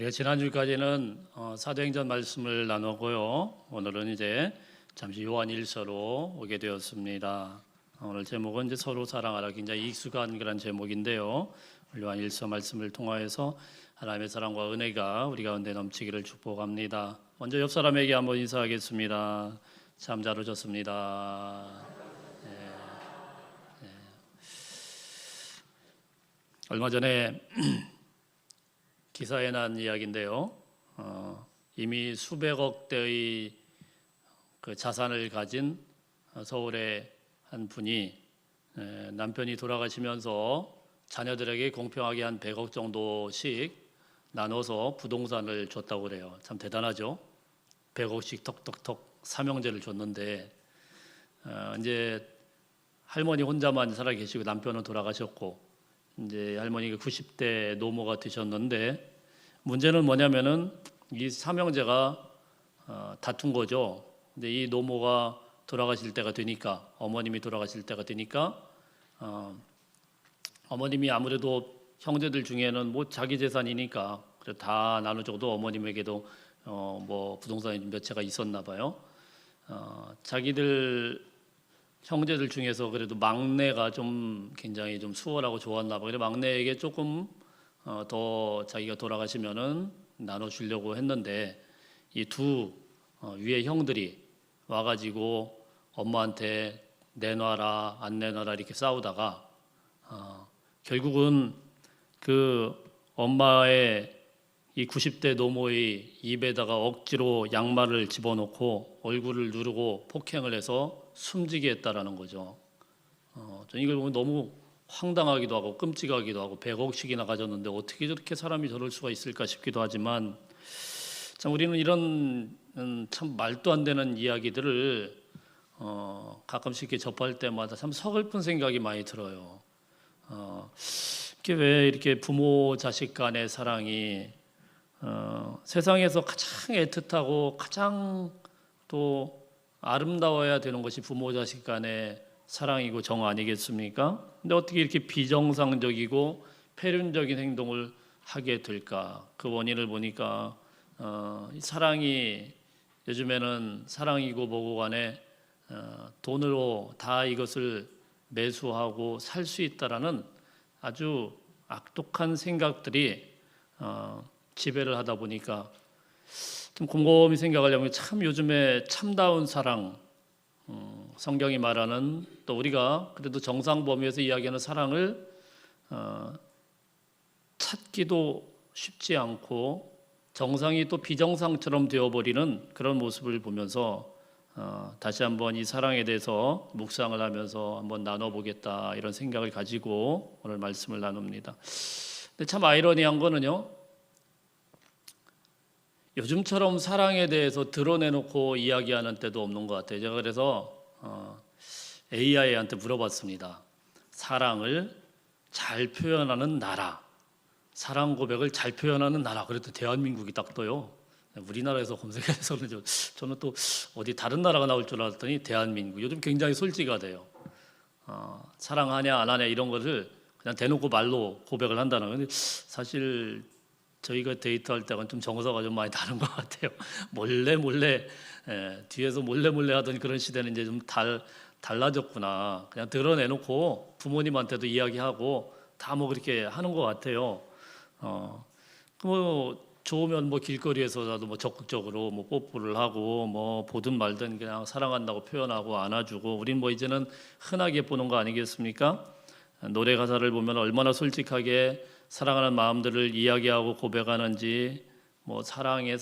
우리가 지난주까지는 사도행전 말씀을 나누고요. 오늘은 이제 잠시 요한일서로 오게 되었습니다. 오늘 제목은 이제 서로 사랑하라. 굉장히 익숙한 그런 제목인데요. 요한일서 말씀을 통하여서 하나님의 사랑과 은혜가 우리 가운데 넘치기를 축복합니다. 먼저 옆 사람에게 한번 인사하겠습니다. 참 잘 오셨습니다. 얼마 전에 기사에 난 이야기인데요. 이미 수백억 대의 그 자산을 가진 서울의 한 분이 남편이 돌아가시면서 자녀들에게 공평하게 한 100억 정도씩 나눠서 부동산을 줬다고 그래요. 참 대단하죠. 100억씩 톡톡톡 삼형제를 줬는데 이제 할머니 혼자만 살아 계시고 남편은 돌아가셨고 이제 할머니가 90대 노모가 되셨는데 문제는 뭐냐면은 이 삼형제가 다툰 거죠. 근데 이 노모가 돌아가실 때가 되니까 어머님이 돌아가실 때가 되니까 어머님이 아무래도 형제들 중에는 뭐 자기 재산이니까 그래 다 나눠줘도 어머님에게도 뭐 부동산이 몇 채가 있었나 봐요. 자기들 형제들 중에서 그래도 막내가 좀 굉장히 좀 수월하고 좋았나 봐요. 막내에게 조금 더 자기가 돌아가시면은 나눠주려고 했는데 이 두 위의 형들이 와가지고 엄마한테 내놔라 안 내놔라 이렇게 싸우다가 결국은 그 엄마의 이 90대 노모의 입에다가 억지로 양말을 집어넣고 얼굴을 누르고 폭행을 해서 숨지게 했다라는 거죠. 저는 이걸 보면 너무 황당하기도 하고 끔찍하기도 하고 100억씩이나 가졌는데 어떻게 저렇게 사람이 저럴 수가 있을까 싶기도 하지만 참 우리는 이런 참 말도 안 되는 이야기들을 가끔씩 이렇게 접할 때마다 참 서글픈 생각이 많이 들어요. 이게 왜 이렇게 부모 자식 간의 사랑이 세상에서 가장 애틋하고 가장 또 아름다워야 되는 것이 부모 자식 간의 사랑이고 정 아니겠습니까? 근데 어떻게 이렇게 비정상적이고 폐륜적인 행동을 하게 될까? 그 원인을 보니까 이 사랑이 요즘에는 사랑이고 뭐고 간에 돈으로 다 이것을 매수하고 살 수 있다라는 아주 악독한 생각들이 지배를 하다 보니까 좀 곰곰이 생각하려면 참 요즘에 참다운 사랑, 성경이 말하는 또 우리가 그래도 정상 범위에서 이야기하는 사랑을 찾기도 쉽지 않고 정상이 또 비정상처럼 되어버리는 그런 모습을 보면서 다시 한번 이 사랑에 대해서 묵상을 하면서 한번 나눠보겠다 이런 생각을 가지고 오늘 말씀을 나눕니다. 근데 참 아이러니한 거는요. 요즘처럼 사랑에 대해서 드러내놓고 이야기하는 때도 없는 것 같아요. 제가 그래서 AI한테 물어봤습니다. 사랑을 잘 표현하는 나라, 사랑 고백을 잘 표현하는 나라. 그래도 대한민국이 딱 떠요. 우리나라에서 검색해서는 저는 또 어디 다른 나라가 나올 줄 알았더니 대한민국. 요즘 굉장히 솔직하대요. 사랑하냐 안 하냐 이런 것을 그냥 대놓고 말로 고백을 한다는 건데 사실 저희가 데이트할 때는 좀 정서가 좀 많이 다른 것 같아요. 몰래 뒤에서 몰래 하던 그런 시대는 이제 좀 달라졌구나. 그냥 드러내놓고 부모님한테도 이야기하고 다 뭐 그렇게 하는 것 같아요. 뭐 좋으면 뭐 길거리에서라도 뭐 적극적으로 뭐 뽀뽀를 하고 뭐 보든 말든 그냥 사랑한다고 표현하고 안아주고 우린 뭐 이제는 흔하게 보는 거 아니겠습니까? 노래 가사를 보면 얼마나 솔직하게 사랑하는 마음들을 이야기하고 고백하는지 뭐 사랑해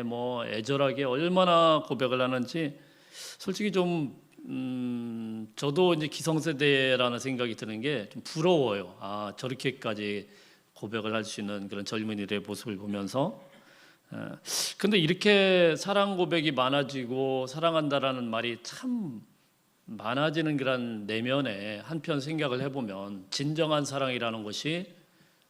뭐 애절하게 얼마나 고백을 하는지 솔직히 좀 저도 이제 기성세대라는 생각이 드는 게 좀 부러워요. 저렇게까지 고백을 할 수 있는 그런 젊은이들의 모습을 보면서 근데 이렇게 사랑 고백이 많아지고 사랑한다라는 말이 참 많아지는 그런 내면에 한편 생각을 해보면 진정한 사랑이라는 것이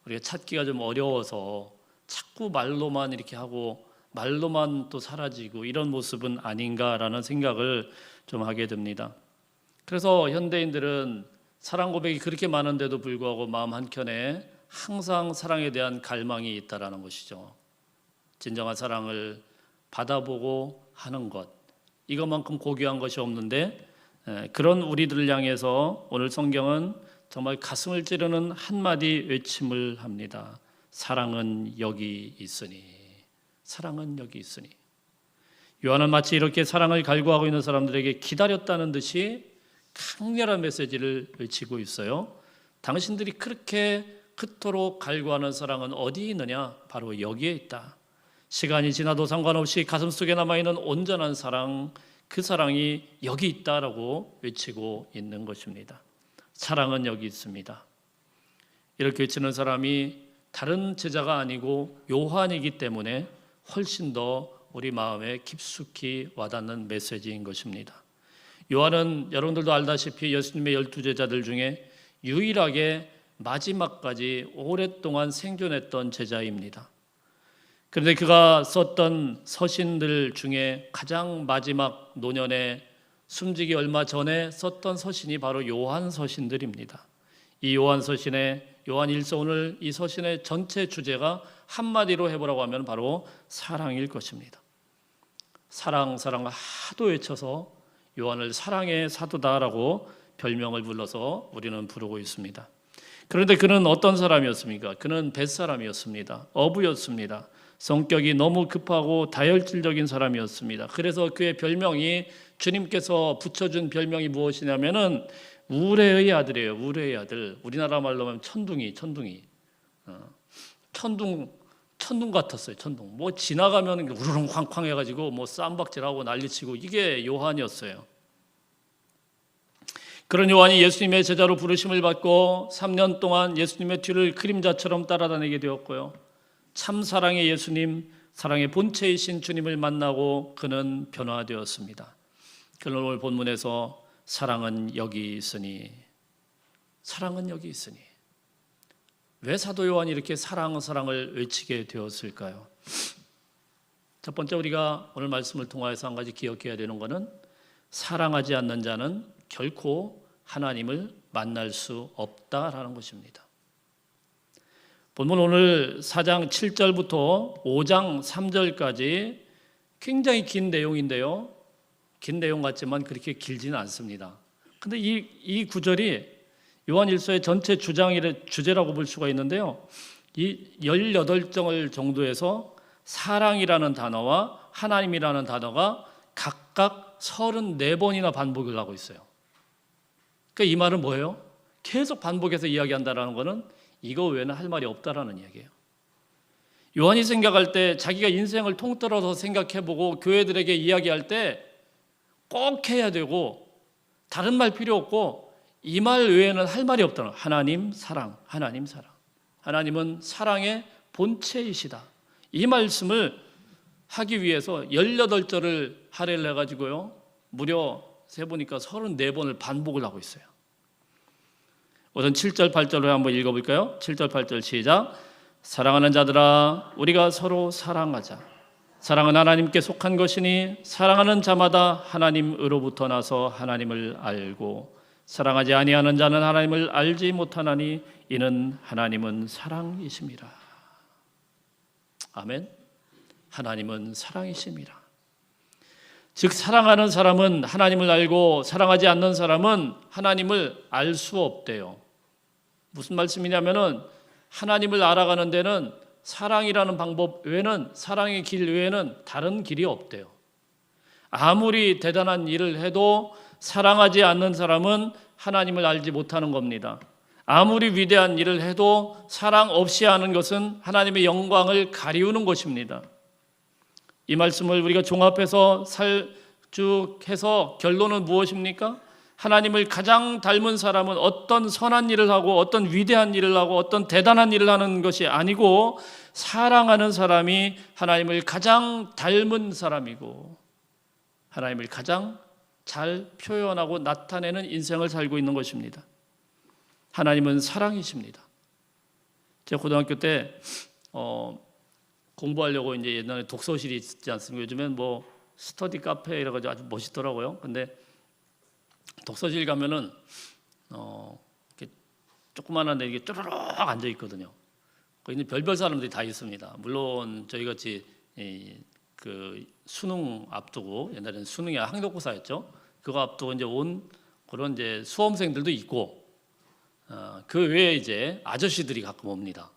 우리가 찾기가 좀 어려워서 자꾸 말로만 이렇게 하고 말로만 또 사라지고 이런 모습은 아닌가라는 생각을 좀 하게 됩니다. 그래서 현대인들은 사랑 고백이 그렇게 많은데도 불구하고 마음 한켠에 항상 사랑에 대한 갈망이 있다라는 것이죠. 진정한 사랑을 받아보고 하는 것, 이것만큼 고귀한 것이 없는데 그런 우리들을 향해서 오늘 성경은 정말 가슴을 찌르는 한마디 외침을 합니다. 사랑은 여기 있으니. 사랑은 여기 있으니. 요한은 마치 이렇게 사랑을 갈구하고 있는 사람들에게 기다렸다는 듯이 강렬한 메시지를 외치고 있어요. 당신들이 그렇게 그토록 갈구하는 사랑은 어디 있느냐? 바로 여기에 있다. 시간이 지나도 상관없이 가슴속에 남아있는 온전한 사랑, 그 사랑이 여기 있다라고 외치고 있는 것입니다. 사랑은 여기 있습니다. 이렇게 외치는 사람이 다른 제자가 아니고 요한이기 때문에 훨씬 더 우리 마음에 깊숙이 와닿는 메시지인 것입니다. 요한은 여러분들도 알다시피 예수님의 12제자들 중에 유일하게 마지막까지 오랫동안 생존했던 제자입니다. 그런데 그가 썼던 서신들 중에 가장 마지막 노년에 숨지기 얼마 전에 썼던 서신이 바로 요한 서신들입니다. 이 요한 서신의 요한 1서, 오늘 이 서신의 전체 주제가 한마디로 해보라고 하면 바로 사랑일 것입니다. 사랑 하도 외쳐서 요한을 사랑의 사도다라고 별명을 불러서 우리는 부르고 있습니다. 그런데 그는 어떤 사람이었습니까? 그는 뱃사람이었습니다. 어부였습니다. 성격이 너무 급하고 다혈질적인 사람이었습니다. 그래서 그의 별명이, 주님께서 붙여준 별명이 무엇이냐면은 우레의 아들이에요. 우레의 아들. 우리나라 말로 하면 천둥이. 천둥 같았어요. 천둥. 뭐 지나가면 우르릉 쾅쾅 해가지고 뭐 쌈박질하고 난리치고, 이게 요한이었어요. 그런 요한이 예수님의 제자로 부르심을 받고 3년 동안 예수님의 뒤를 그림자처럼 따라다니게 되었고요. 참 사랑의 예수님, 사랑의 본체이신 주님을 만나고 그는 변화되었습니다. 그는 오늘 본문에서 사랑은 여기 있으니, 사랑은 여기 있으니. 왜 사도 요한이 이렇게 사랑을 외치게 되었을까요? 첫 번째, 우리가 오늘 말씀을 통하여서 한 가지 기억해야 되는 것은 사랑하지 않는 자는 결코 하나님을 만날 수 없다라는 것입니다. 본문 오늘 4장 7절부터 5장 3절까지 굉장히 긴 내용인데요. 긴 내용 같지만 그렇게 길지는 않습니다. 근데 이 구절이 요한 1서의 전체 주제라고 볼 수가 있는데요. 이 18절 정도에서 사랑이라는 단어와 하나님이라는 단어가 각각 34번이나 반복을 하고 있어요. 그러니까 이 말은 뭐예요? 계속 반복해서 이야기한다는 것은 이거 외에는 할 말이 없다라는 이야기예요. 요한이 생각할 때, 자기가 인생을 통틀어서 생각해보고 교회들에게 이야기할 때 꼭 해야 되고, 다른 말 필요 없고, 이 말 외에는 할 말이 없다는 거예요. 하나님 사랑, 하나님 사랑. 하나님은 사랑의 본체이시다. 이 말씀을 하기 위해서 18절을 할애를 해가지고요, 무려 세보니까 34번을 반복을 하고 있어요. 우선 7절 8절로 한번 읽어볼까요? 7절 8절 시작. 사랑하는 자들아, 우리가 서로 사랑하자. 사랑은 하나님께 속한 것이니 사랑하는 자마다 하나님으로부터 나서 하나님을 알고, 사랑하지 아니하는 자는 하나님을 알지 못하나니 이는 하나님은 사랑이심이라. 아멘. 하나님은 사랑이심이라. 즉 사랑하는 사람은 하나님을 알고, 사랑하지 않는 사람은 하나님을 알 수 없대요. 무슨 말씀이냐면은 하나님을 알아가는 데는 사랑이라는 방법 외에는, 사랑의 길 외에는 다른 길이 없대요. 아무리 대단한 일을 해도 사랑하지 않는 사람은 하나님을 알지 못하는 겁니다. 아무리 위대한 일을 해도 사랑 없이 하는 것은 하나님의 영광을 가리우는 것입니다. 이 말씀을 우리가 종합해서 쭉 해서 결론은 무엇입니까? 하나님을 가장 닮은 사람은 어떤 선한 일을 하고 어떤 위대한 일을 하고 어떤 대단한 일을 하는 것이 아니고, 사랑하는 사람이 하나님을 가장 닮은 사람이고 하나님을 가장 잘 표현하고 나타내는 인생을 살고 있는 것입니다. 하나님은 사랑이십니다. 제가 고등학교 때 공부하려고 이제 옛날에 독서실이 있지 않습니까? 요즘엔 뭐 스터디 카페 이래 가지고 아주 멋있더라고요. 근데 독서실 가면은 이렇게 조그마한 데 이게 쪼르륵 앉아 있거든요. 거기는 별별 사람들이 다 있습니다. 물론 저희 같이 그 수능 앞두고, 옛날에는 수능이 학력고사였죠. 그거 앞두고 이제 온 그런 이제 수험생들도 있고, 그 외에 이제 아저씨들이 가끔 옵니다.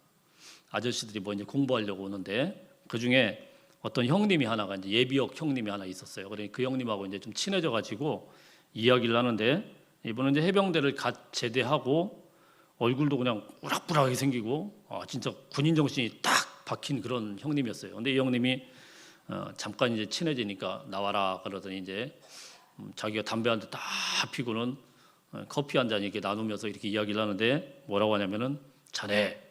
아저씨들이 뭐 이제 공부하려고 오는데, 그 중에 어떤 형님이 하나가 이제 예비역 형님이 하나 있었어요. 그러니 그 형님하고 이제 좀 친해져 가지고 이야기를 하는데, 이분은 이제 해병대를 갓 제대하고 얼굴도 그냥 우락부락하게 생기고, 진짜 군인 정신이 딱 박힌 그런 형님이었어요. 근데 이 형님이 잠깐 이제 친해지니까 나와라 그러더니 이제 자기가 담배 한 대 딱 피고는 커피 한 잔 이렇게 나누면서 이렇게 이야기를 하는데, 뭐라고 하냐면은, 자네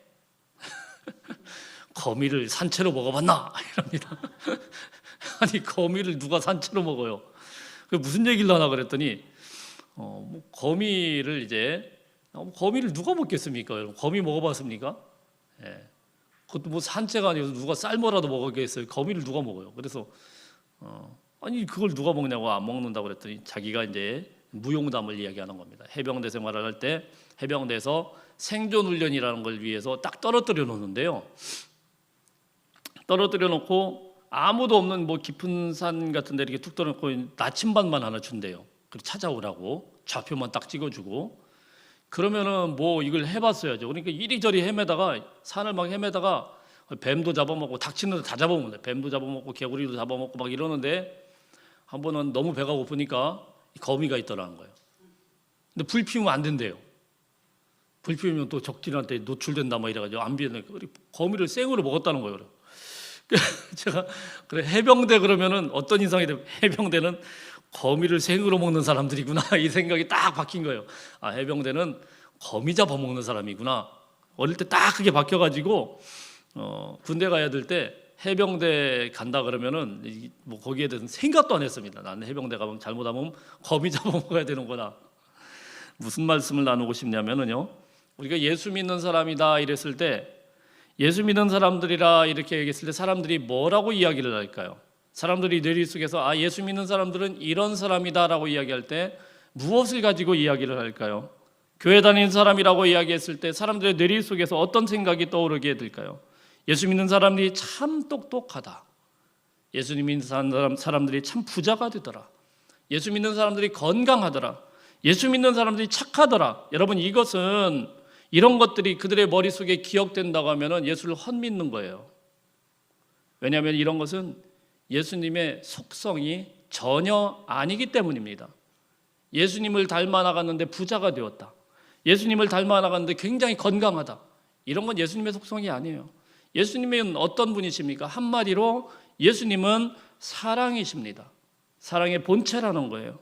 거미를 산채로 먹어봤나? 이럽니다. 아니, 거미를 누가 산채로 먹어요? 그 무슨 얘기를 하나 그랬더니, 뭐 거미를 이제 거미를 누가 먹겠습니까? 여러분, 거미 먹어봤습니까? 예. 그것도 뭐 산채가 아니고 누가 삶아라도 먹겠어요? 거미를 누가 먹어요? 그래서 아니, 그걸 누가 먹냐고, 안 먹는다고 그랬더니 자기가 이제 무용담을 이야기하는 겁니다. 해병대 생활을 할 때 해병대에서 생존 훈련이라는 걸 위해서 딱 떨어뜨려 놓는데요. 떨어뜨려 놓고 아무도 없는 뭐 깊은 산 같은 데 이렇게 툭 떨어놓고 나침반만 하나 준대요. 그리고 찾아오라고 좌표만 딱 찍어주고. 그러면은 뭐 이걸 해봤어야죠. 그러니까 이리저리 헤매다가, 산을 막 헤매다가 뱀도 잡아먹고 닥치는 데 다 잡아먹는데, 뱀도 잡아먹고 개구리도 잡아먹고 막 이러는데, 한 번은 너무 배가 고프니까 거미가 있더라는 거예요. 근데 불 피우면 안 된대요. 불 피우면 또 적진한테 노출된다 막 이래가지고 안 피우니까 거미를 생으로 먹었다는 거예요. 제가 그래, 해병대 그러면은 어떤 인상이 돼요? 해병대는 거미를 생으로 먹는 사람들이구나, 이 생각이 딱 박힌 거예요. 아, 해병대는 거미 잡아먹는 사람이구나. 어릴 때 딱 그게 박혀가지고 군대 가야 될 때 해병대 간다 그러면은 뭐 거기에 대해서 생각도 안 했습니다. 나는 해병대 가면 잘못하면 거미 잡아먹어야 되는구나. 무슨 말씀을 나누고 싶냐면은요, 우리가 예수 믿는 사람이다 이랬을 때, 예수 믿는 사람들이라 이렇게 얘기했을 때 사람들이 뭐라고 이야기를 할까요? 사람들이 뇌리 속에서 예수 믿는 사람들은 이런 사람이다라고 이야기할 때 무엇을 가지고 이야기를 할까요? 교회 다니는 사람이라고 이야기했을 때 사람들의 뇌리 속에서 어떤 생각이 떠오르게 될까요? 예수 믿는 사람들이 참 똑똑하다. 예수 믿는 사람들이 참 부자가 되더라. 예수 믿는 사람들이 건강하더라. 예수 믿는 사람들이 착하더라. 여러분, 이것은, 이런 것들이 그들의 머릿속에 기억된다고 하면 예수를 헛믿는 거예요. 왜냐하면 이런 것은 예수님의 속성이 전혀 아니기 때문입니다. 예수님을 닮아 나갔는데 부자가 되었다. 예수님을 닮아 나갔는데 굉장히 건강하다. 이런 건 예수님의 속성이 아니에요. 예수님은 어떤 분이십니까? 한마디로 예수님은 사랑이십니다. 사랑의 본체라는 거예요.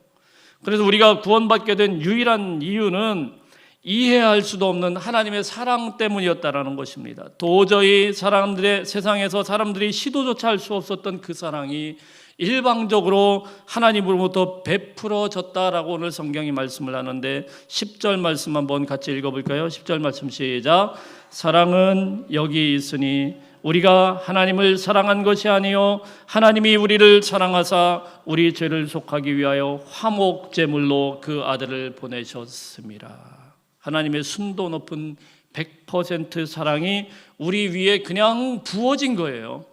그래서 우리가 구원받게 된 유일한 이유는 이해할 수도 없는 하나님의 사랑 때문이었다라는 것입니다. 도저히 세상에서 사람들이 시도조차 할 수 없었던 그 사랑이 일방적으로 하나님으로부터 베풀어졌다라고 오늘 성경이 말씀을 하는데, 10절 말씀 한번 같이 읽어볼까요? 10절 말씀 시작. 사랑은 여기 있으니 우리가 하나님을 사랑한 것이 아니요 하나님이 우리를 사랑하사 우리 죄를 속하기 위하여 화목제물로 그 아들을 보내셨습니다. 하나님의 순도 높은 100% 사랑이 우리 위에 그냥 부어진 거예요.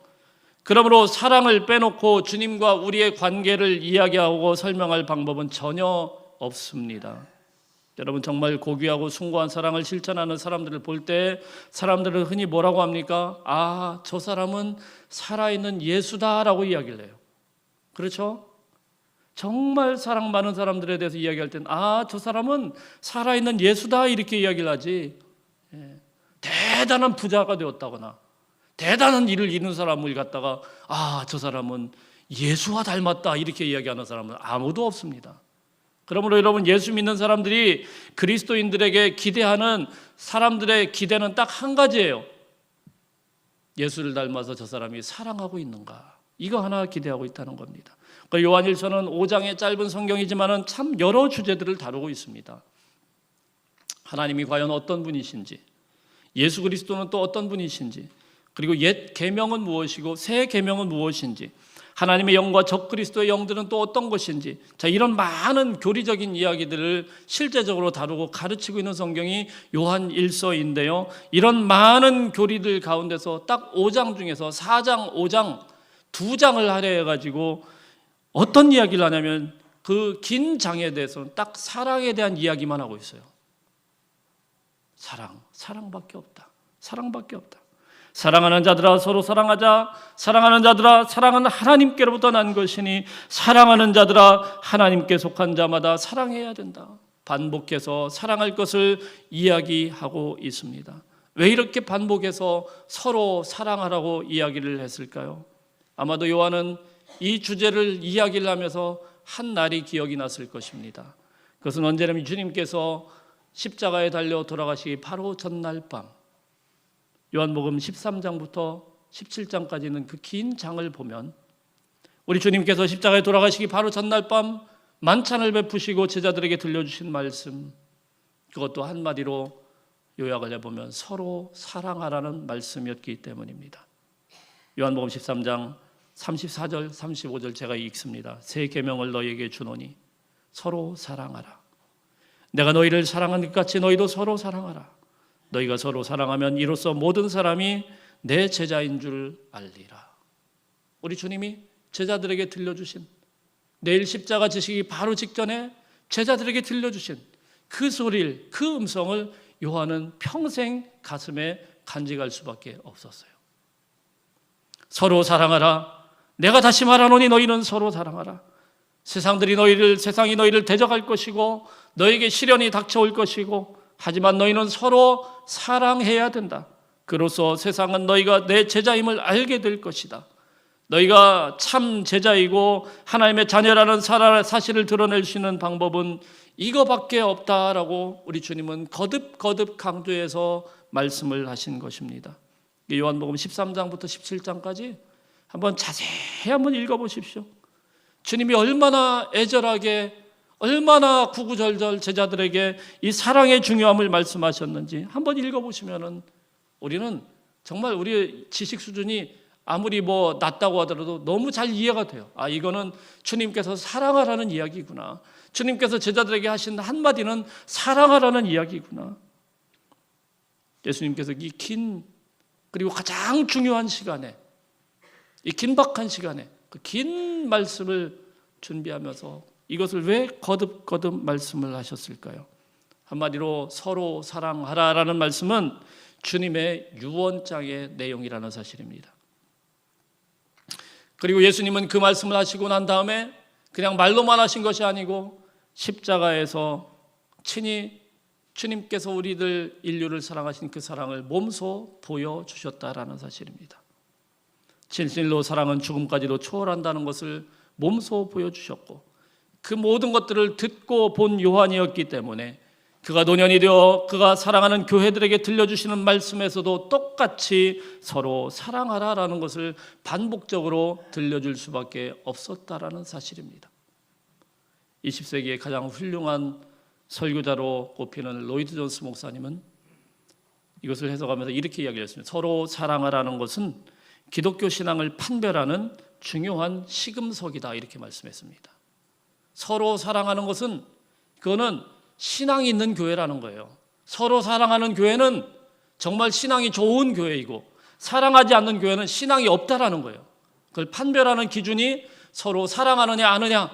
그러므로 사랑을 빼놓고 주님과 우리의 관계를 이야기하고 설명할 방법은 전혀 없습니다. 여러분, 정말 고귀하고 숭고한 사랑을 실천하는 사람들을 볼 때 사람들은 흔히 뭐라고 합니까? 저 사람은 살아있는 예수다라고 이야기를 해요. 그렇죠? 정말 사랑 많은 사람들에 대해서 이야기할 때는 저 사람은 살아있는 예수다 이렇게 이야기를 하지, 대단한 부자가 되었다거나 대단한 일을 이룬 사람을 갖다가 저 사람은 예수와 닮았다 이렇게 이야기하는 사람은 아무도 없습니다. 그러므로 여러분, 예수 믿는 사람들이 그리스도인들에게 기대하는 사람들의 기대는 딱 한 가지예요. 예수를 닮아서 저 사람이 사랑하고 있는가, 이거 하나 기대하고 있다는 겁니다. 요한일서는 5장의 짧은 성경이지만 참 여러 주제들을 다루고 있습니다. 하나님이 과연 어떤 분이신지, 예수 그리스도는 또 어떤 분이신지, 그리고 옛 계명은 무엇이고 새 계명은 무엇인지, 하나님의 영과 적그리스도의 영들은 또 어떤 것인지, 이런 많은 교리적인 이야기들을 실제적으로 다루고 가르치고 있는 성경이 요한일서인데요. 이런 많은 교리들 가운데서 딱 5장 중에서 4장, 5장 두 장을 하려 해가지고 어떤 이야기를 하냐면 그 긴 장에 대해서는 딱 사랑에 대한 이야기만 하고 있어요. 사랑밖에 없다. 사랑밖에 없다. 사랑하는 자들아 서로 사랑하자. 사랑하는 자들아 사랑은 하나님께로부터 난 것이니 사랑하는 자들아 하나님께 속한 자마다 사랑해야 된다. 반복해서 사랑할 것을 이야기하고 있습니다. 왜 이렇게 반복해서 서로 사랑하라고 이야기를 했을까요? 아마도 요한은 이 주제를 이야기를 하면서 한 날이 기억이 났을 것입니다. 그것은 언제냐면 주님께서 십자가에 달려 돌아가시기 바로 전날 밤, 요한복음 13장부터 17장까지는 그 긴 장을 보면 우리 주님께서 십자가에 돌아가시기 바로 전날 밤 만찬을 베푸시고 제자들에게 들려주신 말씀, 그것도 한마디로 요약을 해보면 서로 사랑하라는 말씀이었기 때문입니다. 요한복음 13장 34절 35절 제가 읽습니다. 새 계명을 너희에게 주노니 서로 사랑하라. 내가 너희를 사랑한 것 같이 너희도 서로 사랑하라. 너희가 서로 사랑하면 이로써 모든 사람이 내 제자인 줄 알리라. 우리 주님이 제자들에게 들려주신, 내일 십자가 지시기 바로 직전에 제자들에게 들려주신 그 소리를, 그 음성을 요한은 평생 가슴에 간직할 수밖에 없었어요. 서로 사랑하라. 내가 다시 말하노니 너희는 서로 사랑하라. 세상이 너희를 대적할 것이고 너에게 시련이 닥쳐올 것이고, 하지만 너희는 서로 사랑해야 된다. 그로써 세상은 너희가 내 제자임을 알게 될 것이다. 너희가 참 제자이고 하나님의 자녀라는 사실을 드러낼 수 있는 방법은 이거밖에 없다라고 우리 주님은 거듭 강조해서 말씀을 하신 것입니다. 요한복음 13장부터 17장까지 한번 자세히 한번 읽어보십시오. 주님이 얼마나 애절하게, 얼마나 구구절절 제자들에게 이 사랑의 중요함을 말씀하셨는지 한번 읽어보시면은 우리는 정말 우리의 지식 수준이 아무리 낮다고 하더라도 너무 잘 이해가 돼요. 아, 이거는 주님께서 사랑하라는 이야기구나. 주님께서 제자들에게 하신 한마디는 사랑하라는 이야기구나. 예수님께서 이 긴, 그리고 가장 중요한 시간에, 이 긴박한 시간에 그 긴 말씀을 준비하면서 이것을 왜 거듭 말씀을 하셨을까요? 한마디로 서로 사랑하라라는 말씀은 주님의 유언장의 내용이라는 사실입니다. 그리고 예수님은 그 말씀을 하시고 난 다음에 그냥 말로만 하신 것이 아니고 십자가에서 친히 주님께서 우리들 인류를 사랑하신 그 사랑을 몸소 보여주셨다라는 사실입니다. 진실로 사랑은 죽음까지도 초월한다는 것을 몸소 보여주셨고, 그 모든 것들을 듣고 본 요한이었기 때문에 그가 노년이 되어 그가 사랑하는 교회들에게 들려주시는 말씀에서도 똑같이 서로 사랑하라라는 것을 반복적으로 들려줄 수밖에 없었다라는 사실입니다. 20세기의 가장 훌륭한 설교자로 꼽히는 로이드 존스 목사님은 이것을 해석하면서 이렇게 이야기했습니다. 서로 사랑하라는 것은 기독교 신앙을 판별하는 중요한 시금석이다, 이렇게 말씀했습니다. 서로 사랑하는 것은, 그거는 신앙이 있는 교회라는 거예요. 서로 사랑하는 교회는 정말 신앙이 좋은 교회이고, 사랑하지 않는 교회는 신앙이 없다라는 거예요. 그걸 판별하는 기준이 서로 사랑하느냐 아느냐,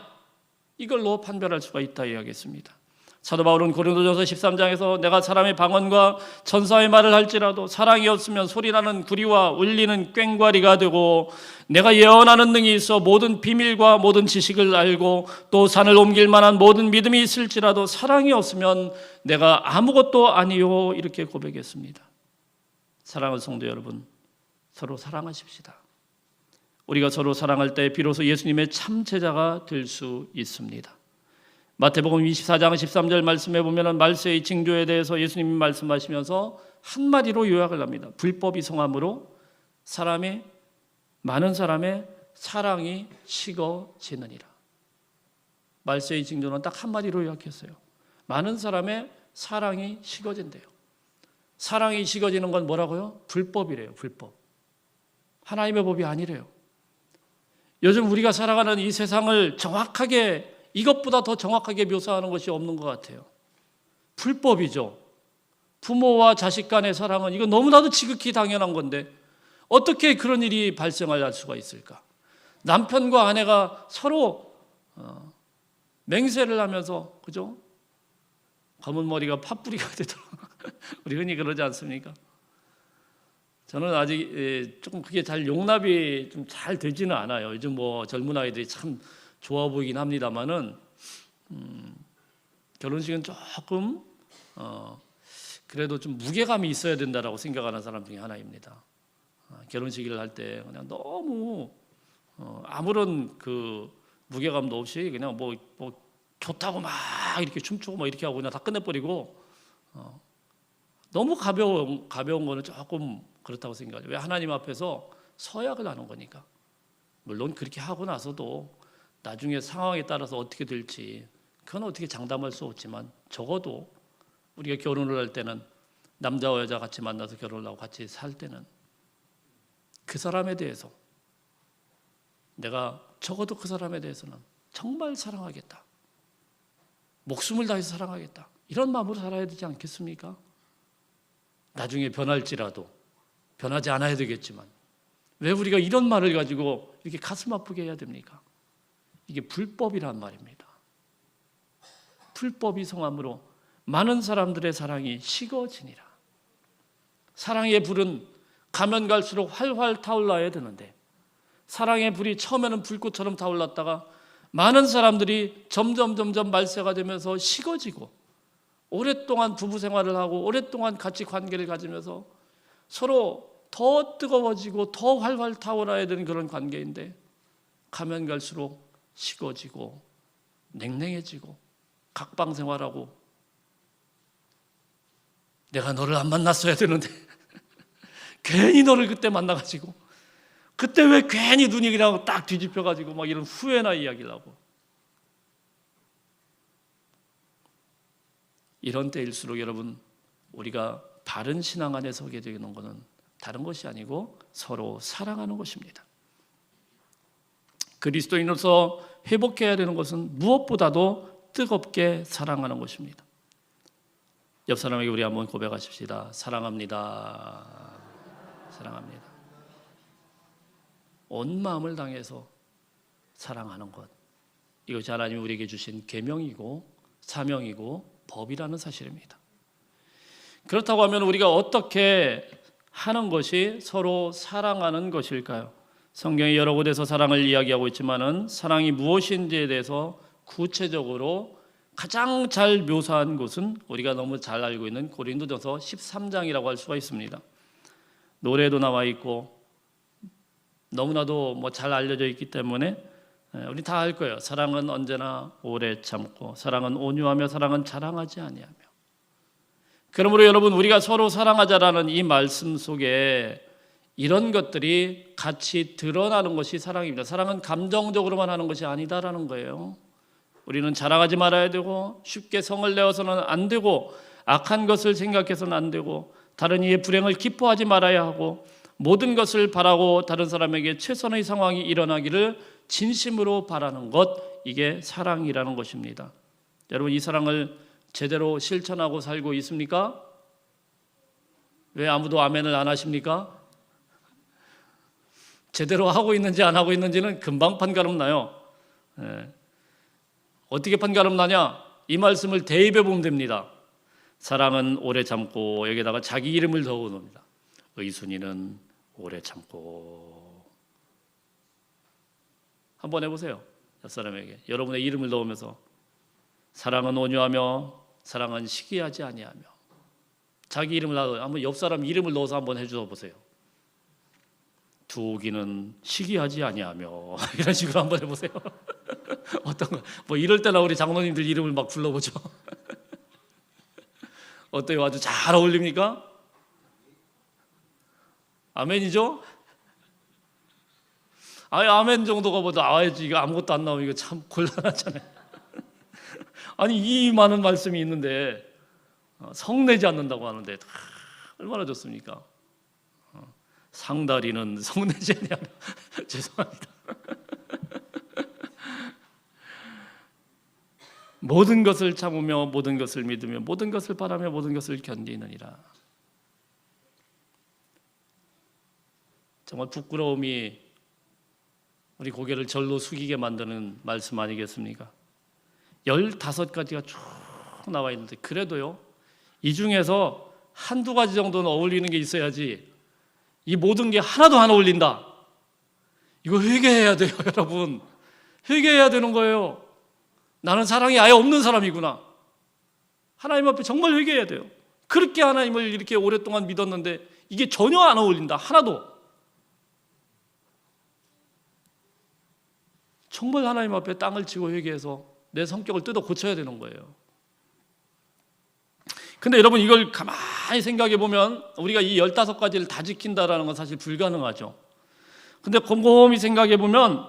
이걸로 판별할 수가 있다 이야기했습니다. 사도 바울은 고린도전서 13장에서 내가 사람의 방언과 천사의 말을 할지라도 사랑이 없으면 소리나는 구리와 울리는 꽹과리가 되고, 내가 예언하는 능이 있어 모든 비밀과 모든 지식을 알고 또 산을 옮길 만한 모든 믿음이 있을지라도 사랑이 없으면 내가 아무것도 아니요, 이렇게 고백했습니다. 사랑하는 성도 여러분, 서로 사랑하십시다. 우리가 서로 사랑할 때 비로소 예수님의 참 제자가 될 수 있습니다. 마태복음 24장 13절 말씀에 보면 말세의 징조에 대해서 예수님이 말씀하시면서 한마디로 요약을 합니다. 불법이 성함으로 많은 사람의 사랑이 식어지느니라. 말세의 징조는 딱 한마디로 요약했어요. 많은 사람의 사랑이 식어진대요. 사랑이 식어지는 건 뭐라고요? 불법이래요. 불법. 하나님의 법이 아니래요. 요즘 우리가 살아가는 이 세상을 정확하게, 이것보다 더 정확하게 묘사하는 것이 없는 것 같아요. 불법이죠. 부모와 자식 간의 사랑은 이거 너무나도 지극히 당연한 건데 어떻게 그런 일이 발생할 수가 있을까? 남편과 아내가 서로 맹세를 하면서, 그죠? 검은 머리가 팥뿌리가 되도록 우리 흔히 그러지 않습니까? 저는 아직 조금 그게 잘 용납이 좀 잘 되지는 않아요. 요즘 뭐 젊은 아이들이 참 좋아 보이긴 합니다만은 결혼식은 조금 그래도 좀 무게감이 있어야 된다라고 생각하는 사람 중에 하나입니다. 결혼식을 할 때 그냥 너무 아무런 그 무게감도 없이 그냥 뭐 좋다고 막 이렇게 춤추고 막 이렇게 하고 그냥 다 끝내버리고 너무 가벼운 거는 조금 그렇다고 생각해요. 왜? 하나님 앞에서 서약을 하는 거니까. 물론 그렇게 하고 나서도 나중에 상황에 따라서 어떻게 될지 그건 어떻게 장담할 수 없지만 적어도 우리가 결혼을 할 때는 남자와 여자 같이 만나서 결혼을 하고 같이 살 때는 그 사람에 대해서 내가 적어도 그 사람에 대해서는 정말 사랑하겠다. 목숨을 다해서 사랑하겠다. 이런 마음으로 살아야 되지 않겠습니까? 나중에 변할지라도 변하지 않아야 되겠지만 왜 우리가 이런 말을 가지고 이렇게 가슴 아프게 해야 됩니까? 이게 불법이란 말입니다. 불법이 성함으로 많은 사람들의 사랑이 식어지니라. 사랑의 불은 가면 갈수록 활활 타올라야 되는데 사랑의 불이 처음에는 불꽃처럼 타올랐다가 많은 사람들이 점점 말세가 되면서 식어지고 오랫동안 부부 생활을 하고 오랫동안 같이 관계를 가지면서 서로 더 뜨거워지고 더 활활 타올라야 되는 그런 관계인데 가면 갈수록 식어지고 냉랭해지고 각방 생활하고 내가 너를 안 만났어야 되는데 괜히 너를 그때 만나가지고 그때 왜 괜히 눈이 그냥 딱 뒤집혀가지고 막 이런 후회나 이야기를 하고 이런 때일수록 여러분 우리가 바른 신앙 안에 서게 되는 것은 다른 것이 아니고 서로 사랑하는 것입니다. 그리스도인으로서 회복해야 되는 것은 무엇보다도 뜨겁게 사랑하는 것입니다. 옆 사람에게 우리 한번 고백하십시다. 사랑합니다. 사랑합니다. 온 마음을 당해서 사랑하는 것, 이것이 하나님이 우리에게 주신 계명이고 사명이고 법이라는 사실입니다. 그렇다고 하면 우리가 어떻게 하는 것이 서로 사랑하는 것일까요? 성경이 여러 곳에서 사랑을 이야기하고 있지만은 사랑이 무엇인지에 대해서 구체적으로 가장 잘 묘사한 곳은 우리가 너무 잘 알고 있는 고린도전서 13장이라고 할 수가 있습니다. 노래도 나와 있고 너무나도 뭐 잘 알려져 있기 때문에 우리 다 알 거예요. 사랑은 언제나 오래 참고 사랑은 온유하며 사랑은 자랑하지 아니하며. 그러므로 여러분 우리가 서로 사랑하자라는 이 말씀 속에 이런 것들이 같이 드러나는 것이 사랑입니다. 사랑은 감정적으로만 하는 것이 아니다라는 거예요. 우리는 자랑하지 말아야 되고 쉽게 성을 내어서는 안 되고 악한 것을 생각해서는 안 되고 다른 이의 불행을 기뻐하지 말아야 하고 모든 것을 바라고 다른 사람에게 최선의 상황이 일어나기를 진심으로 바라는 것, 이게 사랑이라는 것입니다. 여러분 이 사랑을 제대로 실천하고 살고 있습니까? 왜 아무도 아멘을 안 하십니까? 제대로 하고 있는지 안 하고 있는지는 금방 판가름 나요. 어떻게 판가름 나냐? 이 말씀을 대입해 보면 됩니다. 사랑은 오래 참고 여기다가 자기 이름을 넣어 놓습니다. 의순이는 오래 참고. 한번 해보세요. 옆 사람에게 여러분의 이름을 넣으면서 사랑은 온유하며 사랑은 시기하지 아니하며. 자기 이름을 넣어 한번 옆 사람 이름을 넣어서 한번 해줘 보세요. 두옥이는 시기하지 아니하며. 이런 식으로 한번 해보세요. 어떤 거, 뭐 이럴 때나 우리 장로님들 이름을 막 불러보죠. 어때요? 아주 잘 어울립니까? 아멘이죠? 아멘 정도가 보다 이거 아무것도 안 나오면 이거 참 곤란하잖아요. 아니 이 많은 말씀이 있는데 성내지 않는다고 하는데 얼마나 좋습니까? 상다리는 성내지 않냐. 죄송합니다. 모든 것을 참으며 모든 것을 믿으며 모든 것을 바라며 모든 것을 견디느니라. 정말 부끄러움이 우리 고개를 절로 숙이게 만드는 말씀 아니겠습니까? 15가지가 쭉 나와 있는데 그래도요, 이 중에서 한두 가지 정도는 어울리는 게 있어야지 이 모든 게 하나도 안 어울린다. 이거 회개해야 돼요, 여러분. 회개해야 되는 거예요. 나는 사랑이 아예 없는 사람이구나. 하나님 앞에 정말 회개해야 돼요. 그렇게 하나님을 이렇게 오랫동안 믿었는데 이게 전혀 안 어울린다. 하나도. 정말 하나님 앞에 땅을 치고 회개해서 내 성격을 뜯어 고쳐야 되는 거예요. 근데 여러분, 이걸 가만히 생각해 보면 우리가 이 15가지를 다 지킨다라는 건 사실 불가능하죠. 근데 곰곰이 생각해 보면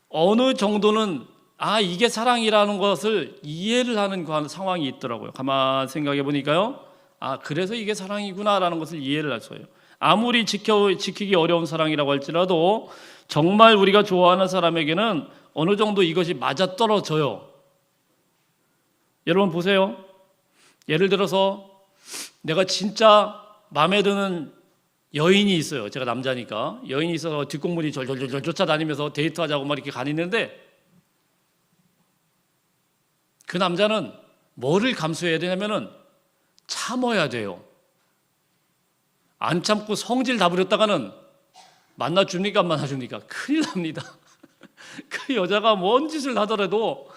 어느 정도는 이게 사랑이라는 것을 이해를 하는 상황이 있더라고요. 가만히 생각해 보니까요, 그래서 이게 사랑이구나라는 것을 이해를 할 수 있어요. 아무리 지키기 어려운 사랑이라고 할지라도 정말 우리가 좋아하는 사람에게는 어느 정도 이것이 맞아떨어져요. 여러분 보세요. 예를 들어서 내가 진짜 마음에 드는 여인이 있어요. 제가 남자니까. 여인이 있어서 뒷공문이 절절절절 쫓아다니면서 데이트하자고 막 이렇게 가리는데, 그 남자는 뭐를 감수해야 되냐면은 참아야 돼요. 안 참고 성질 다 부렸다가는 만나줍니까 안 만나줍니까? 큰일 납니다. 그 여자가 뭔 짓을 하더라도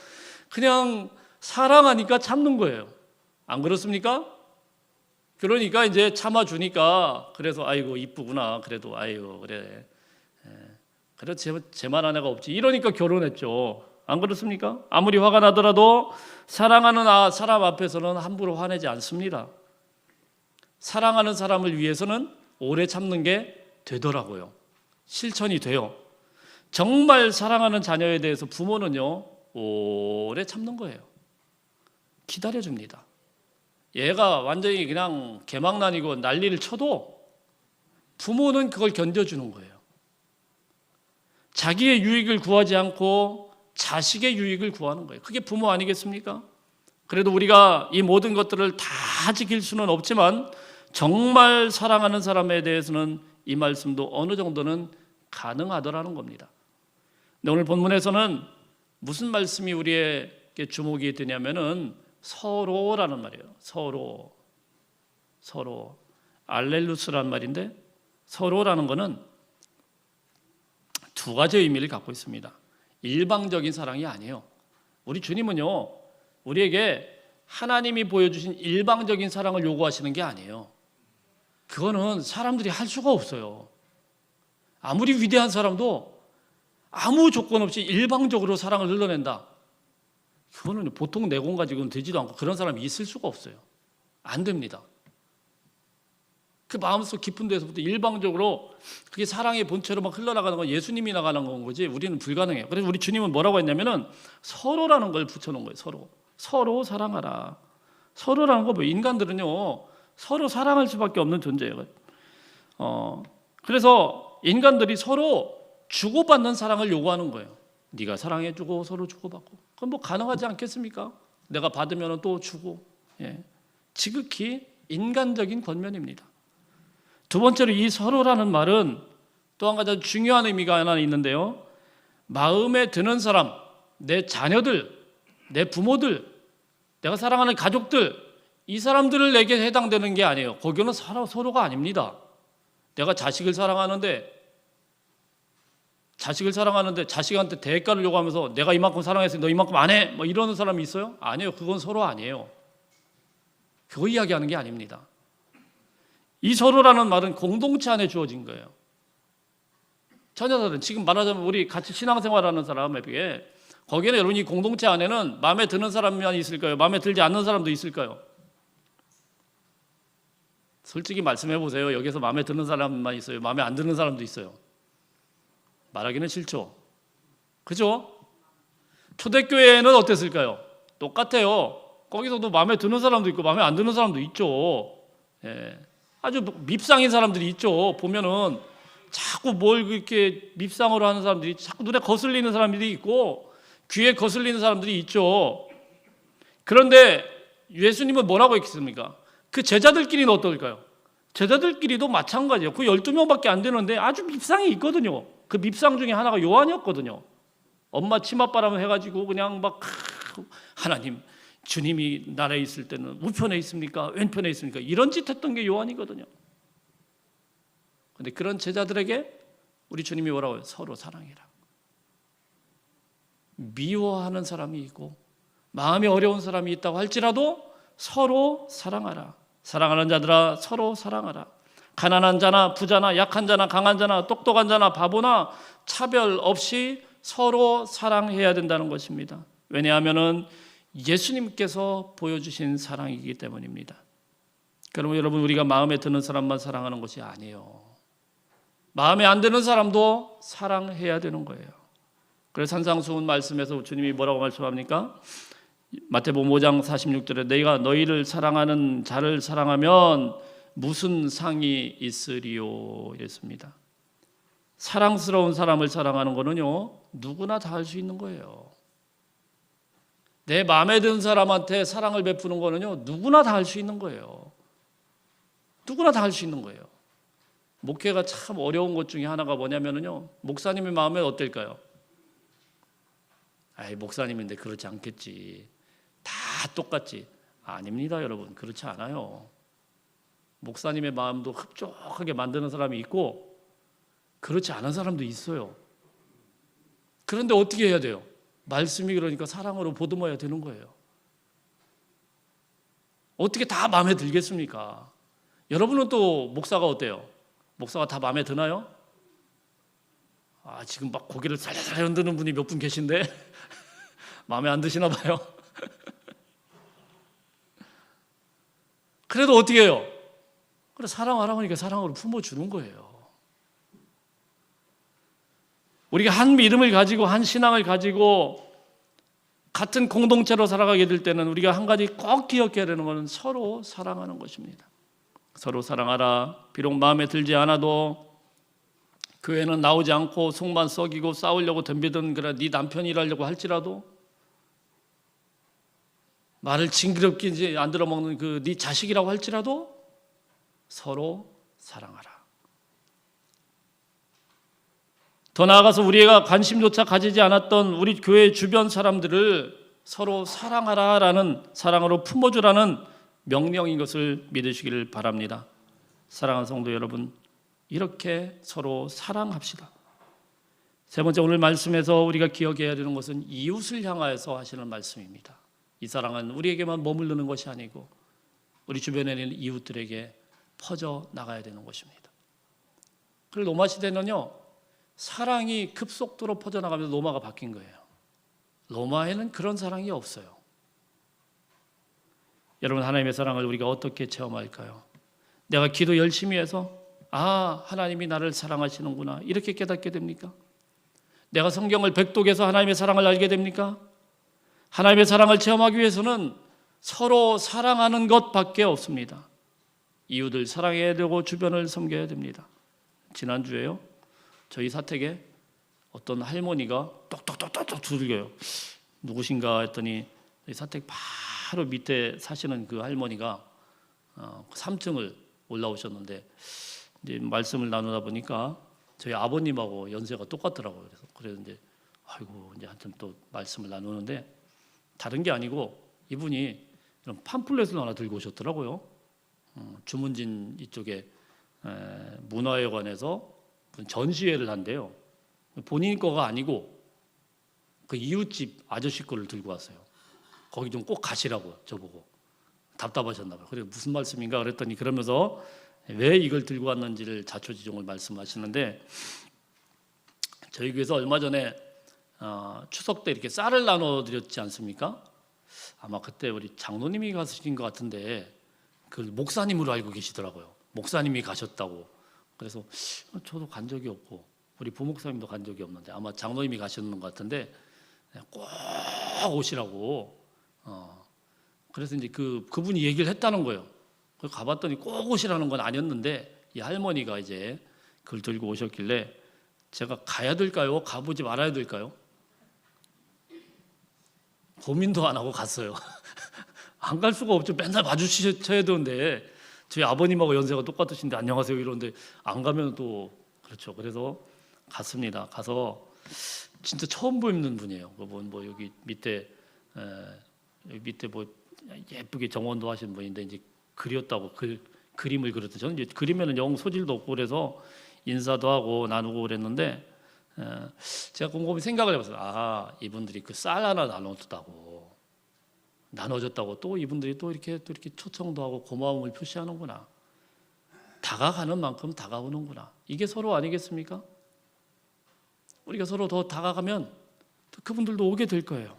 그냥 사랑하니까 참는 거예요. 안 그렇습니까? 그러니까 이제 참아주니까, 그래서 아이고 이쁘구나, 그래도 아이고 그래, 그래 쟤만한 애가 없지, 이러니까 결혼했죠. 안 그렇습니까? 아무리 화가 나더라도 사랑하는 사람 앞에서는 함부로 화내지 않습니다. 사랑하는 사람을 위해서는 오래 참는 게 되더라고요. 실천이 돼요. 정말 사랑하는 자녀에 대해서 부모는요, 오래 참는 거예요. 기다려줍니다. 얘가 완전히 그냥 개망난이고 난리를 쳐도 부모는 그걸 견뎌주는 거예요. 자기의 유익을 구하지 않고 자식의 유익을 구하는 거예요. 그게 부모 아니겠습니까? 그래도 우리가 이 모든 것들을 다 지킬 수는 없지만 정말 사랑하는 사람에 대해서는 이 말씀도 어느 정도는 가능하더라는 겁니다. 근데 오늘 본문에서는 무슨 말씀이 우리에게 주목이 되냐면은 서로라는 말이에요. 서로 알렐루스라는 말인데, 서로라는 거는 두 가지의 의미를 갖고 있습니다. 일방적인 사랑이 아니에요. 우리 주님은요, 우리에게 하나님이 보여주신 일방적인 사랑을 요구하시는 게 아니에요. 그거는 사람들이 할 수가 없어요. 아무리 위대한 사람도 아무 조건 없이 일방적으로 사랑을 흘러낸다, 그거는 보통 내공 가지고는 되지도 않고 그런 사람이 있을 수가 없어요. 안 됩니다. 그 마음속 깊은 데서부터 일방적으로 그게 사랑의 본체로 막 흘러나가는 건 예수님이 나가는 건 거지 우리는 불가능해요. 그래서 우리 주님은 뭐라고 했냐면은 서로라는 걸 붙여놓은 거예요. 서로 사랑하라. 서로라는 거 뭐, 인간들은요 서로 사랑할 수밖에 없는 존재예요. 그래서 인간들이 서로 주고받는 사랑을 요구하는 거예요. 네가 사랑해주고 서로 주고받고, 그건 뭐 가능하지 않겠습니까? 내가 받으면 또 주고. 지극히 인간적인 권면입니다. 두 번째로 이 서로라는 말은 또 한 가지 중요한 의미가 하나 있는데요, 마음에 드는 사람, 내 자녀들, 내 부모들, 내가 사랑하는 가족들, 이 사람들을 내게 해당되는 게 아니에요. 거기는 서로가 아닙니다. 내가 자식을 사랑하는데 자식한테 대가를 요구하면서 내가 이만큼 사랑했으니 너 이만큼 안 해, 뭐 이러는 사람이 있어요? 아니에요. 그건 서로 아니에요. 그거 이야기하는 게 아닙니다. 이 서로라는 말은 공동체 안에 주어진 거예요. 자녀들은 지금 말하자면 우리 같이 신앙생활하는 사람에게, 거기에는 여러분 이 공동체 안에는 마음에 드는 사람만 있을까요? 마음에 들지 않는 사람도 있을까요? 솔직히 말씀해 보세요. 여기서 마음에 드는 사람만 있어요? 마음에 안 드는 사람도 있어요? 말하기는 싫죠. 그죠? 초대교회는 어땠을까요? 똑같아요. 거기서도 마음에 드는 사람도 있고 마음에 안 드는 사람도 있죠. 아주 밉상인 사람들이 있죠. 보면은 자꾸 뭘 그렇게 밉상으로 하는 사람들이, 자꾸 눈에 거슬리는 사람들이 있고 귀에 거슬리는 사람들이 있죠. 그런데 예수님은 뭐라고 했습니까? 그 제자들끼리는 어떨까요? 제자들끼리도 마찬가지예요. 그 12명밖에 안 되는데 아주 밉상이 있거든요. 그 밉상 중에 하나가 요한이었거든요. 엄마 치맛바람 해가지고 그냥 막 하나님, 주님이 나라에 있을 때는 우편에 있습니까? 왼편에 있습니까? 이런 짓 했던 게 요한이거든요. 근데 그런 제자들에게 우리 주님이 뭐라고 해요? 서로 사랑해라. 미워하는 사람이 있고 마음이 어려운 사람이 있다고 할지라도 서로 사랑하라. 사랑하는 자들아 서로 사랑하라. 가난한 자나 부자나 약한 자나 강한 자나 똑똑한 자나 바보나 차별 없이 서로 사랑해야 된다는 것입니다. 왜냐하면 예수님께서 보여주신 사랑이기 때문입니다. 그러면 여러분, 우리가 마음에 드는 사람만 사랑하는 것이 아니에요. 마음에 안 드는 사람도 사랑해야 되는 거예요. 그래서 산상수훈 말씀에서 주님이 뭐라고 말씀합니까? 마태복음 5장 46절에 내가 너희를 사랑하는 자를 사랑하면 무슨 상이 있으리요 이랬습니다. 사랑스러운 사람을 사랑하는 거는요, 누구나 다 할 수 있는 거예요. 내 마음에 드는 사람한테 사랑을 베푸는 거는요, 누구나 다 할 수 있는 거예요. 누구나 다 할 수 있는 거예요. 목회가 참 어려운 것 중에 하나가 뭐냐면요, 목사님의 마음에 어떨까요? 아이, 목사님인데 그렇지 않겠지. 다 똑같지. 아닙니다, 여러분. 그렇지 않아요. 목사님의 마음도 흡족하게 만드는 사람이 있고 그렇지 않은 사람도 있어요. 그런데 어떻게 해야 돼요? 말씀이 그러니까 사랑으로 보듬어야 되는 거예요. 어떻게 다 마음에 들겠습니까? 여러분은 또 목사가 어때요? 목사가 다 마음에 드나요? 지금 막 고개를 살살 흔드는 분이 몇 분 계신데 마음에 안 드시나 봐요. 그래도 어떻게 해요? 그래, 사랑하라고 하니까 사랑으로 품어주는 거예요. 우리가 한 믿음을 가지고 한 신앙을 가지고 같은 공동체로 살아가게 될 때는 우리가 한 가지 꼭 기억해야 되는 것은 서로 사랑하는 것입니다. 서로 사랑하라. 비록 마음에 들지 않아도 교회는 나오지 않고 속만 썩이고 싸우려고 덤비든 그래 네 남편이라려고 할지라도 말을 징그럽게 안 들어먹는 그 네 자식이라고 할지라도 서로 사랑하라. 더 나아가서 우리가 관심조차 가지지 않았던 우리 교회 주변 사람들을 서로 사랑하라라는, 사랑으로 품어주라는 명령인 것을 믿으시기를 바랍니다. 사랑하는 성도 여러분, 이렇게 서로 사랑합시다. 세 번째, 오늘 말씀에서 우리가 기억해야 되는 것은 이웃을 향하여서 하시는 말씀입니다. 이 사랑은 우리에게만 머무르는 것이 아니고 우리 주변에 있는 이웃들에게 퍼져 나가야 되는 것입니다. 그리고 로마 시대는요, 사랑이 급속도로 퍼져나가면서 로마가 바뀐 거예요. 로마에는 그런 사랑이 없어요. 여러분, 하나님의 사랑을 우리가 어떻게 체험할까요? 내가 기도 열심히 해서 하나님이 나를 사랑하시는구나 이렇게 깨닫게 됩니까? 내가 성경을 백독해서 하나님의 사랑을 알게 됩니까? 하나님의 사랑을 체험하기 위해서는 서로 사랑하는 것밖에 없습니다. 이웃을 사랑해야 되고 주변을 섬겨야 됩니다. 지난주에요, 저희 사택에 어떤 할머니가 똑똑똑똑 두들겨요. 누구신가 했더니 사택 바로 밑에 사시는 그 할머니가 3층을 올라오셨는데 이제 말씀을 나누다 보니까 저희 아버님하고 연세가 똑같더라고요. 그래서 이제 이제 하여튼 또 말씀을 나누는데 다른 게 아니고 이분이 이런 팜플렛을 하나 들고 오셨더라고요. 주문진 이쪽에 문화회관에서 전시회를 한대요. 본인 거가 아니고 그 이웃집 아저씨 거를 들고 왔어요. 거기 좀 꼭 가시라고 저보고 답답하셨나 봐요. 그래서 무슨 말씀인가 그랬더니 그러면서 왜 이걸 들고 왔는지를 자초지종을 말씀하시는데, 저희 교회에서 얼마 전에 추석 때 이렇게 쌀을 나눠드렸지 않습니까? 아마 그때 우리 장로님이 가신 것 같은데 그 목사님으로 알고 계시더라고요. 목사님이 가셨다고. 그래서 저도 간 적이 없고 우리 부목사님도 간 적이 없는데 아마 장로님이 가셨는 것 같은데 꼭 오시라고. 그래서 이제 그분이 얘기를 했다는 거예요. 가봤더니 꼭 오시라는 건 아니었는데 이 할머니가 이제 그걸 들고 오셨길래 제가 가야 될까요? 가보지 말아야 될까요? 고민도 안 하고 갔어요. 안 갈 수가 없죠. 맨날 마주쳐야 되는데 저희 아버님하고 연세가 똑같으신데 안녕하세요 이러는데 안 가면 또 그렇죠. 그래서 갔습니다. 가서 진짜 처음 뵙는 분이에요. 그분 뭐 여기 밑에 뭐 예쁘게 정원도 하신 분인데 이제 그렸다고 그림을 그렸죠. 저는 이제 그리면은 영 소질도 없고 그래서 인사도 하고 나누고 그랬는데 제가 곰곰이 생각을 해봤어요. 아, 이분들이 그 쌀 하나 나눠줬다고 또 이분들이 또 이렇게 초청도 하고 고마움을 표시하는구나. 다가가는 만큼 다가오는구나. 이게 서로 아니겠습니까? 우리가 서로 더 다가가면 그분들도 오게 될 거예요.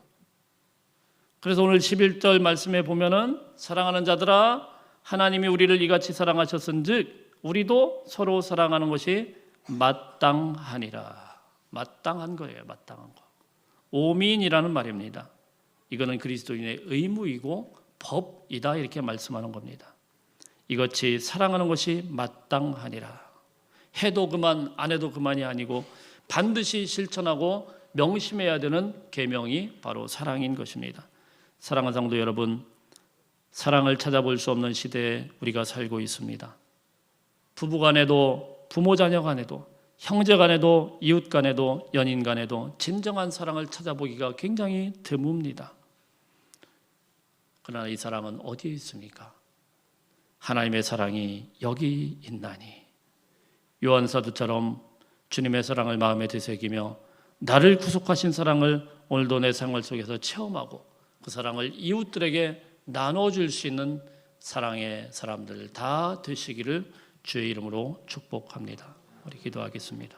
그래서 오늘 11절 말씀에 보면은 사랑하는 자들아 하나님이 우리를 이같이 사랑하셨은즉 우리도 서로 사랑하는 것이 마땅하니라. 마땅한 거예요. 마땅한 거. 오민이라는 말입니다. 이거는 그리스도인의 의무이고 법이다 이렇게 말씀하는 겁니다. 이같이 사랑하는 것이 마땅하니라. 해도 그만 안 해도 그만이 아니고 반드시 실천하고 명심해야 되는 계명이 바로 사랑인 것입니다. 사랑하는 성도 여러분, 사랑을 찾아볼 수 없는 시대에 우리가 살고 있습니다. 부부 간에도 부모 자녀 간에도 형제 간에도 이웃 간에도 연인 간에도 진정한 사랑을 찾아보기가 굉장히 드뭅니다. 그러나 이 사랑은 어디에 있습니까? 하나님의 사랑이 여기 있나니. 요한사도처럼 주님의 사랑을 마음에 되새기며 나를 구속하신 사랑을 오늘도 내 생활 속에서 체험하고 그 사랑을 이웃들에게 나눠줄 수 있는 사랑의 사람들 다 되시기를 주의 이름으로 축복합니다. 우리 기도하겠습니다.